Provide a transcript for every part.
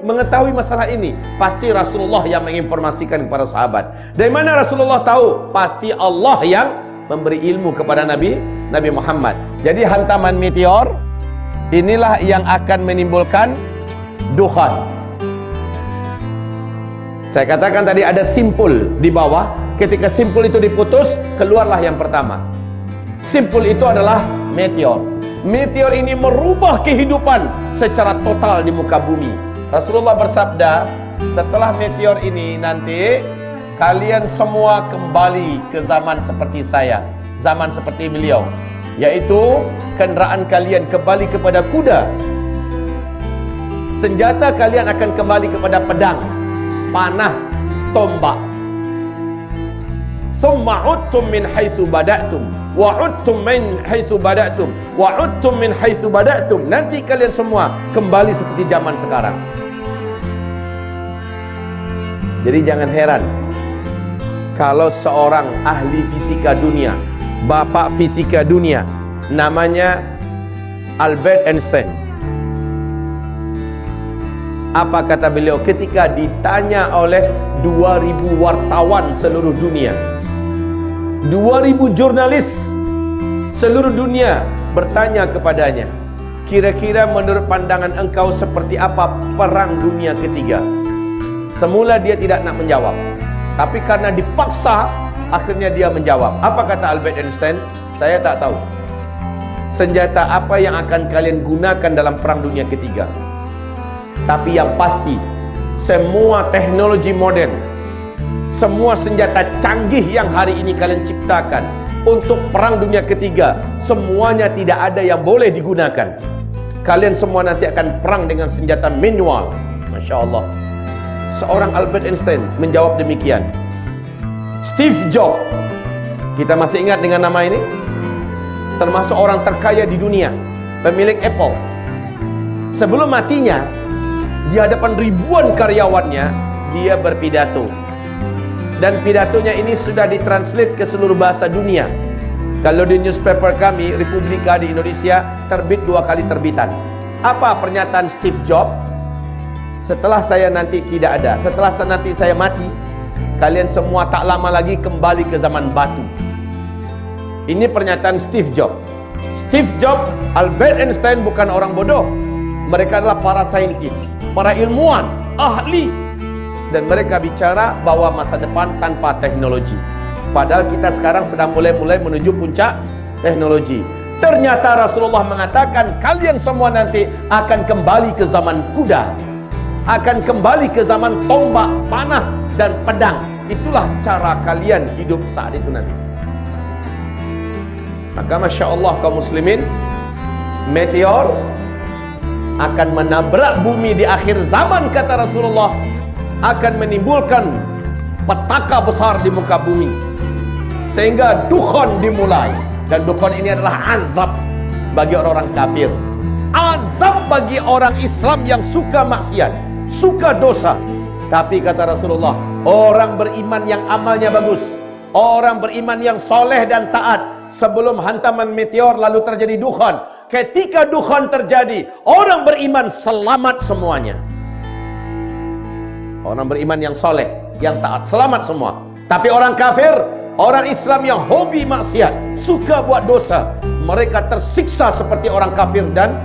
mengetahui masalah ini? Pasti Rasulullah yang menginformasikan kepada sahabat. Dari mana Rasulullah tahu? Pasti Allah yang memberi ilmu kepada Nabi Muhammad. Jadi hantaman meteor inilah yang akan menimbulkan dukhan. Saya katakan tadi ada simpul di bawah. Ketika simpul itu diputus, keluarlah yang pertama. Simpul itu adalah meteor. Meteor ini merubah kehidupan secara total di muka bumi. Rasulullah bersabda, setelah meteor ini nanti kalian semua kembali ke zaman seperti saya, zaman seperti beliau, yaitu kenderaan kalian kembali kepada kuda, senjata kalian akan kembali kepada pedang, panah, tombak. Thumma udtum min haitsu bada'tum wa udtum min haitsu bada'tum wa udtum min haitsu bada'tum. Nanti kalian semua kembali seperti zaman sekarang. Jadi jangan heran kalau seorang ahli fisika dunia, bapak fisika dunia, namanya Albert Einstein. Apa kata beliau ketika ditanya oleh 2000 wartawan seluruh dunia? 2000 jurnalis seluruh dunia bertanya kepadanya, kira-kira menurut pandangan engkau seperti apa perang dunia ketiga? Semula dia tidak nak menjawab, tapi karena dipaksa akhirnya dia menjawab. Apa kata Albert Einstein? Saya tak tahu. Senjata apa yang akan kalian gunakan dalam perang dunia ketiga? Tapi yang pasti, semua teknologi modern, semua senjata canggih yang hari ini kalian ciptakan untuk perang dunia ketiga, semuanya tidak ada yang boleh digunakan. Kalian semua nanti akan perang dengan senjata manual. Masya Allah. Seorang Albert Einstein menjawab demikian. Steve Jobs, kita masih ingat dengan nama ini? Termasuk orang terkaya di dunia, pemilik Apple. Sebelum matinya, di hadapan ribuan karyawannya, dia berpidato. Dan pidatonya ini sudah ditranslate ke seluruh bahasa dunia. Kalau di newspaper kami, Republika di Indonesia, terbit 2 kali terbitan. Apa pernyataan Steve Jobs? Setelah saya nanti tidak ada, setelah nanti saya mati, kalian semua tak lama lagi kembali ke zaman batu. Ini pernyataan Steve Jobs. Steve Jobs, Albert Einstein bukan orang bodoh. Mereka adalah para saintis, para ilmuwan, ahli. Dan mereka bicara bahwa masa depan tanpa teknologi. Padahal kita sekarang sedang mulai menuju puncak teknologi. Ternyata Rasulullah mengatakan kalian semua nanti akan kembali ke zaman kuda, akan kembali ke zaman tombak, panah, dan pedang. Itulah cara kalian hidup saat itu nanti. Maka Masya Allah kaum muslimin, meteor akan menabrak bumi di akhir zaman kata Rasulullah, akan menimbulkan petaka besar di muka bumi sehingga dukhan dimulai. Dan dukhan ini adalah azab bagi orang-orang kafir, azab bagi orang Islam yang suka maksiat, suka dosa. Tapi kata Rasulullah, orang beriman yang amalnya bagus, orang beriman yang soleh dan taat, sebelum hantaman meteor lalu terjadi dukhan, ketika dukhan terjadi, orang beriman selamat semuanya. Orang beriman yang soleh, yang taat, selamat semua. Tapi orang kafir, orang Islam yang hobi maksiat, suka buat dosa, mereka tersiksa seperti orang kafir dan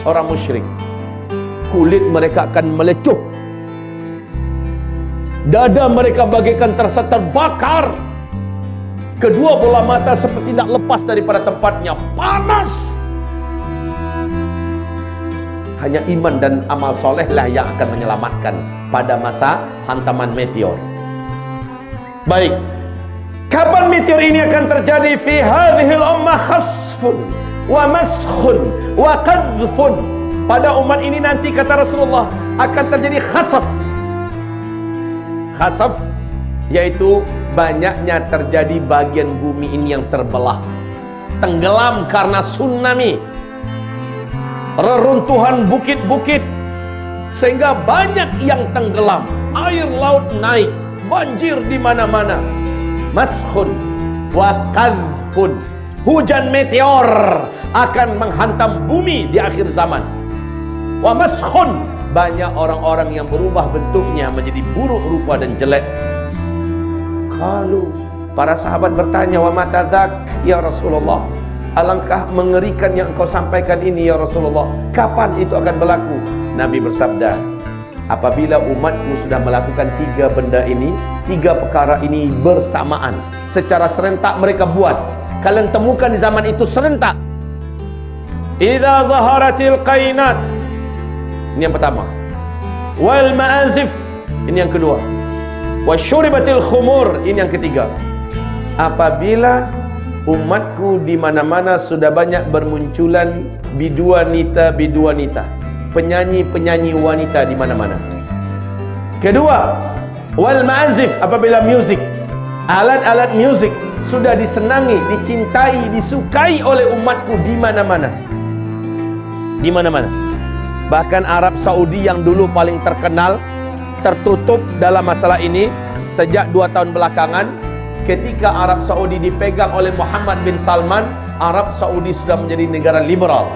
orang musyrik. Kulit mereka akan melecup, dada mereka bagaikan terasa terbakar, kedua bola mata seperti tidak lepas daripada tempatnya, panas. Hanya iman dan amal solehlah yang akan menyelamatkan pada masa hantaman meteor. Baik, kapan meteor ini akan terjadi? Fi hadhil ummah khasfun wa maskhun wa qadhfun. Pada umat ini nanti kata Rasulullah akan terjadi khasaf. Khasaf yaitu banyaknya terjadi bagian bumi ini yang terbelah, tenggelam karena tsunami, reruntuhan bukit-bukit, sehingga banyak yang tenggelam, air laut naik, banjir di mana-mana. Maskhun wa qadhfun, hujan meteor akan menghantam bumi di akhir zaman. Wa maskhun, banyak orang-orang yang berubah bentuknya menjadi buruk rupa dan jelek. Kalau para sahabat bertanya, wa matadzak ya Rasulullah, alangkah mengerikan yang engkau sampaikan ini ya Rasulullah, kapan itu akan berlaku? Nabi bersabda, apabila umatmu sudah melakukan tiga benda ini, tiga perkara ini bersamaan, secara serentak mereka buat. Kalian temukan di zaman itu serentak. Idza zaharatil qainat, ini yang pertama. Wal ma'azif, ini yang kedua. Wasyuribatil khumur, ini yang ketiga. Apabila umatku di mana-mana sudah banyak bermunculan biduanita, penyanyi-penyanyi wanita di mana-mana. Kedua, wal ma'azif, apabila music, alat-alat music sudah disenangi, dicintai, disukai oleh umatku di mana-mana. Di mana-mana. Bahkan Arab Saudi yang dulu paling terkenal, tertutup dalam masalah ini sejak 2 tahun belakangan. Ketika Arab Saudi dipegang oleh Muhammad bin Salman, Arab Saudi sudah menjadi negara liberal.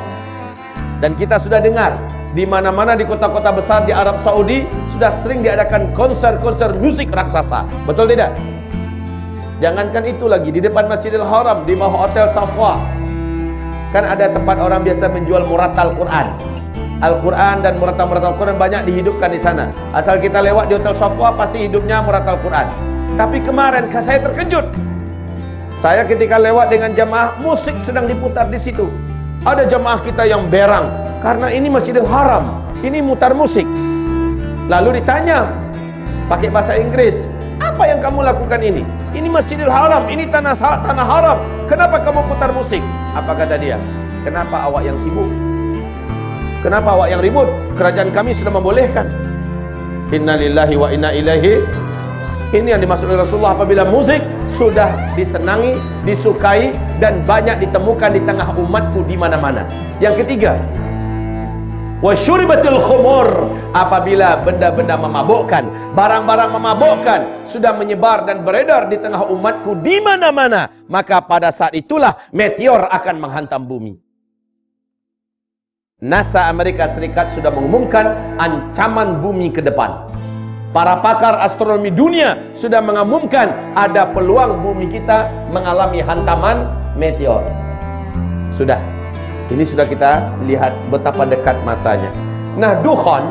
Dan kita sudah dengar, di mana-mana di kota-kota besar di Arab Saudi sudah sering diadakan konser-konser musik raksasa. Betul tidak? Jangankan itu lagi, di depan Masjidil Haram, di bawah Hotel Safwa, kan ada tempat orang biasa menjual muratal Quran. Al-Quran dan muratal-muratal Quran banyak dihidupkan di sana. Asal kita lewat di Hotel Safwa, pasti hidupnya muratal Quran. Tapi kemarin saya terkejut. Saya ketika lewat dengan jamaah, musik sedang diputar di situ. Ada jamaah kita yang berang, karena ini Masjidil Haram, ini mutar musik. Lalu ditanya pakai bahasa Inggris, apa yang kamu lakukan ini? Ini Masjidil Haram, ini tanah haram. Kenapa kamu putar musik? Apa kata dia? Kenapa awak yang sibuk? Kenapa awak yang ribut? Kerajaan kami sudah membolehkan. Inna lillahi wa inna ilaihi. Ini yang dimaksud oleh Rasulullah, apabila musik sudah disenangi, disukai dan banyak ditemukan di tengah umatku di mana-mana. Yang ketiga, wasyuribatil khumur, apabila benda-benda memabukkan, barang-barang memabukkan sudah menyebar dan beredar di tengah umatku di mana-mana, maka pada saat itulah meteor akan menghantam bumi. NASA Amerika Serikat sudah mengumumkan ancaman bumi ke depan. Para pakar astronomi dunia sudah mengumumkan ada peluang bumi kita mengalami hantaman meteor. Sudah. Ini sudah kita lihat betapa dekat masanya. Nah, dukhan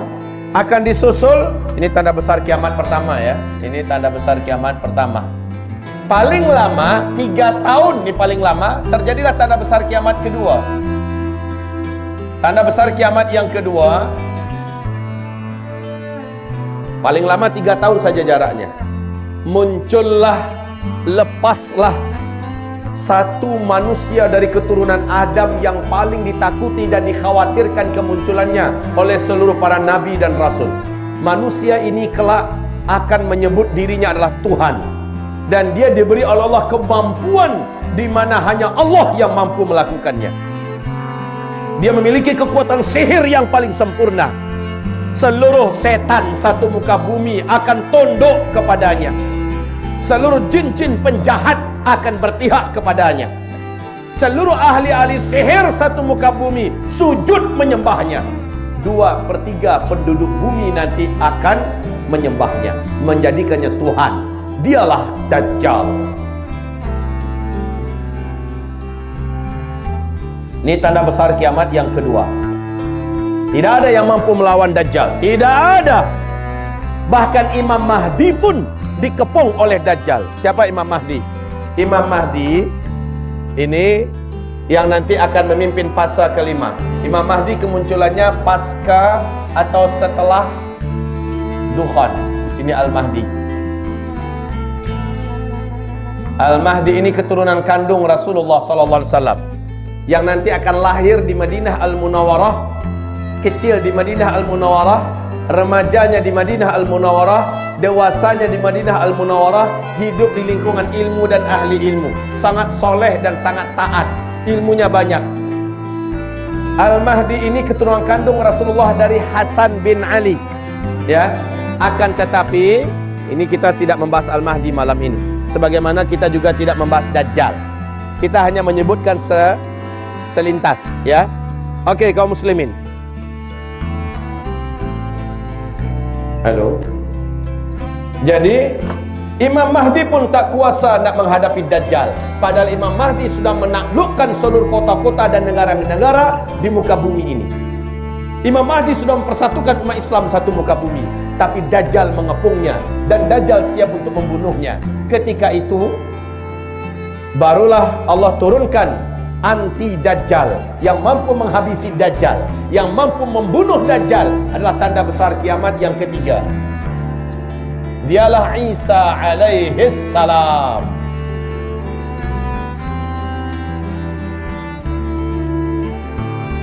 akan disusul, ini tanda besar kiamat pertama ya. Ini tanda besar kiamat pertama. Paling lama 3 tahun nih, paling lama terjadilah tanda besar kiamat kedua. Tanda besar kiamat yang kedua paling lama 3 tahun saja jaraknya. Muncullah, lepaslah satu manusia dari keturunan Adam yang paling ditakuti dan dikhawatirkan kemunculannya oleh seluruh para nabi dan rasul. Manusia ini kelak akan menyebut dirinya adalah Tuhan, dan dia diberi oleh Allah kemampuan di mana hanya Allah yang mampu melakukannya. Dia memiliki kekuatan sihir yang paling sempurna. Seluruh setan satu muka bumi akan tunduk kepadanya. Seluruh jin-jin penjahat akan berpihak kepadanya. Seluruh ahli-ahli sihir satu muka bumi sujud menyembahnya. 2/3 penduduk bumi nanti akan menyembahnya, menjadikannya Tuhan. Dialah Dajjal. Ini tanda besar kiamat yang kedua. Tidak ada yang mampu melawan Dajjal. Tidak ada. Bahkan Imam Mahdi pun dikepung oleh Dajjal. Siapa Imam Mahdi? Imam Mahdi ini yang nanti akan memimpin fase kelima. Imam Mahdi kemunculannya pasca atau setelah Dukhan. Di sini Al-Mahdi. Al-Mahdi ini keturunan kandung Rasulullah SAW, yang nanti akan lahir di Madinah Al-Munawwarah, kecil di Madinah Al-Munawwarah, remajanya di Madinah Al-Munawwarah, dewasanya di Madinah Al-Munawwarah, hidup di lingkungan ilmu dan ahli ilmu, sangat soleh dan sangat taat, ilmunya banyak. Al-Mahdi ini keturunan kandung Rasulullah dari Hasan bin Ali, ya. Akan tetapi ini kita tidak membahas Al-Mahdi malam ini, sebagaimana kita juga tidak membahas Dajjal. Kita hanya menyebutkan selintas, ya. Oke, kaum muslimin, Halo. Jadi Imam Mahdi pun tak kuasa nak menghadapi Dajjal. Padahal Imam Mahdi sudah menaklukkan seluruh kota-kota dan negara-negara di muka bumi ini. Imam Mahdi sudah mempersatukan umat Islam satu muka bumi. Tapi Dajjal mengepungnya dan Dajjal siap untuk membunuhnya. Ketika itu barulah Allah turunkan anti Dajjal yang mampu menghabisi Dajjal, yang mampu membunuh Dajjal adalah tanda besar kiamat yang ketiga. Dialah Isa alaihi salam.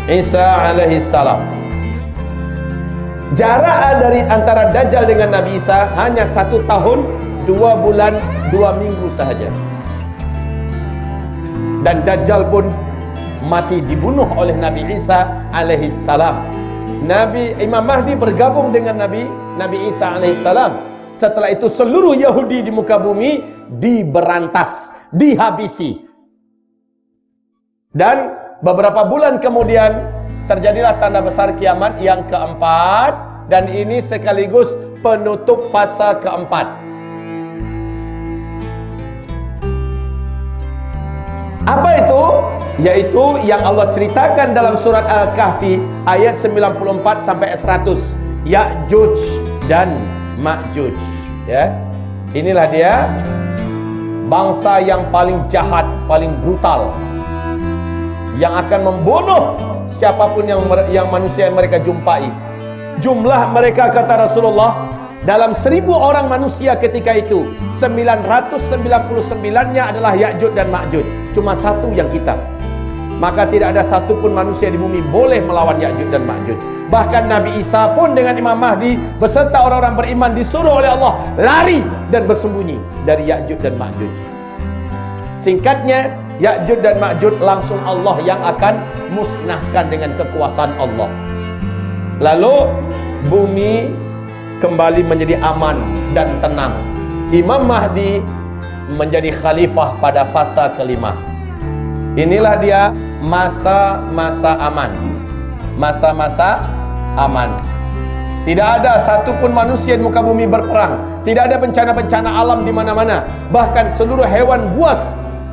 Isa alaihi salam. Jarak dari antara Dajjal dengan Nabi Isa hanya 1 tahun, 2 bulan, 2 minggu sahaja. Dan Dajjal pun mati dibunuh oleh Nabi Isa alaihi salam. Imam Mahdi bergabung dengan Nabi Isa alaihi salam. Setelah itu seluruh Yahudi di muka bumi diberantas, dihabisi. Dan beberapa bulan kemudian terjadilah tanda besar kiamat yang keempat, dan ini sekaligus penutup fasa keempat. Apa itu? Yaitu yang Allah ceritakan dalam surat Al-Kahfi ayat 94 sampai 100. Ya'juj dan Ma'juj. Ya. Inilah dia bangsa yang paling jahat, paling brutal, yang akan membunuh siapapun yang manusia yang mereka jumpai. Jumlah mereka, kata Rasulullah, dalam 1000 orang manusia ketika itu 999-nya adalah Ya'juj dan Ma'juj. Cuma 1 yang kita. Maka tidak ada satupun manusia di bumi boleh melawan Ya'juj dan Ma'juj. Bahkan Nabi Isa pun dengan Imam Mahdi beserta orang-orang beriman disuruh oleh Allah lari dan bersembunyi dari Ya'juj dan Ma'juj. Singkatnya, Ya'juj dan Ma'juj langsung Allah yang akan musnahkan dengan kekuasaan Allah. Lalu bumi kembali menjadi aman dan tenang. Imam Mahdi menjadi khalifah pada fasa kelima. Inilah dia masa-masa aman. Masa-masa aman. Tidak ada satupun manusia di muka bumi berperang. Tidak ada bencana-bencana alam di mana-mana. Bahkan seluruh hewan buas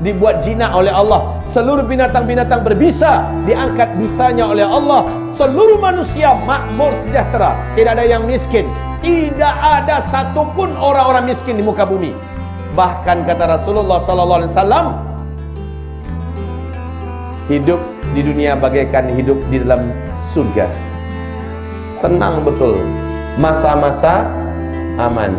dibuat jinak oleh Allah. Seluruh binatang-binatang berbisa diangkat bisanya oleh Allah. Seluruh manusia makmur sejahtera. Tidak ada yang miskin. Tidak ada satupun orang-orang miskin di muka bumi. Bahkan kata Rasulullah SAW, hidup di dunia bagaikan hidup di dalam surga. Senang betul. Masa-masa aman.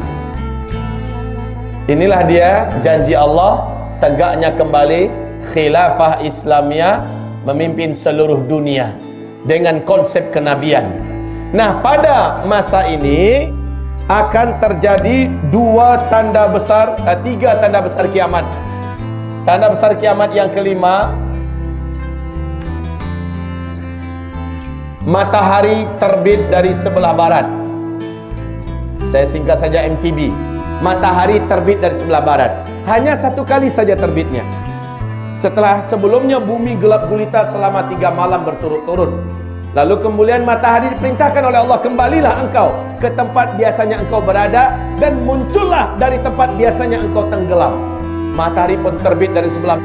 Inilah dia janji Allah, tegaknya kembali khilafah Islamiyah memimpin seluruh dunia dengan konsep kenabian. Nah, pada masa ini akan terjadi 3 tanda besar kiamat. Tanda besar kiamat yang kelima, matahari terbit dari sebelah barat. Saya singkat saja MTB. Matahari terbit dari sebelah barat. Hanya 1 kali saja terbitnya. Sebelumnya bumi gelap gulita selama 3 malam berturut-turut. Lalu kemudian matahari diperintahkan oleh Allah, kembalilah engkau ke tempat biasanya engkau berada, dan muncullah dari tempat biasanya engkau tenggelam. Matahari pun terbit dari sebelah